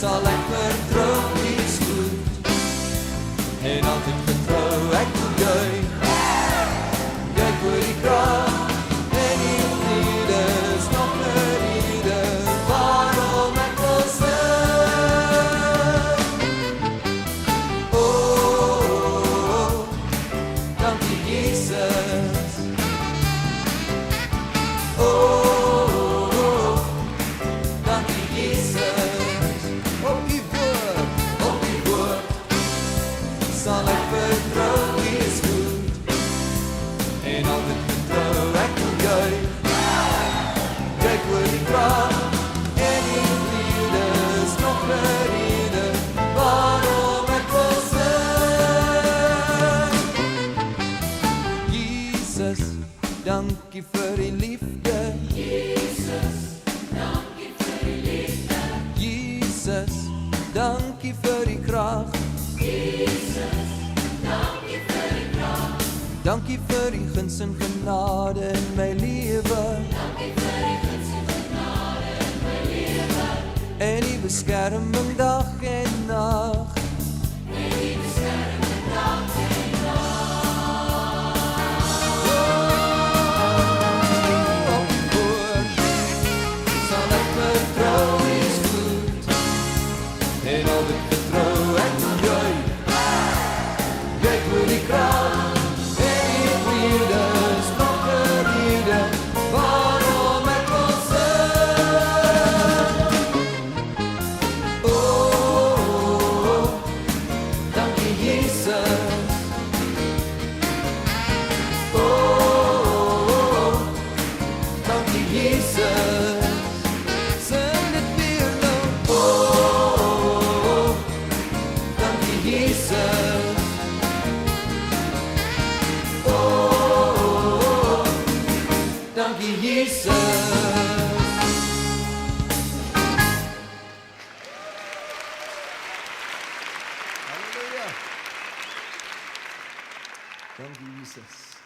Sal ek vertrou, U is goed en altyd vertrou ek op juig. Juig oor die krag en die liefde is nog verriede waarom ek wil sing. Oh, dankie Jesus. Oh, dankie Jesus. Sal ek vertrou, U is goed en altyd vertrou ek op juig. Juig oor die krag en die liefde is nog verriede waarom ek wil sing. Jesus, dankie vir die liefde. Jesus, dankie vir die liefde. Jesus, dankie vir die krag. Jesus, dankie vir die krag. Dankie vir die guns en genade in my lewe. Dankie vir die guns en genade in my lewe. En die beskerming dag en nag. En die beskerming dag en nag. Op die woord sal ek vertrou, U is goed en altyd vertrou ek op juig. Juig oor die krag en die liefde is nog verriede waarom ek wil sing. Oh, dankie Jesus. Oh, dankie Jesus. Sing dit weer nou. Oh, dankie Jesus. Dankie Jesus. Halleluja. Dankie Jesus.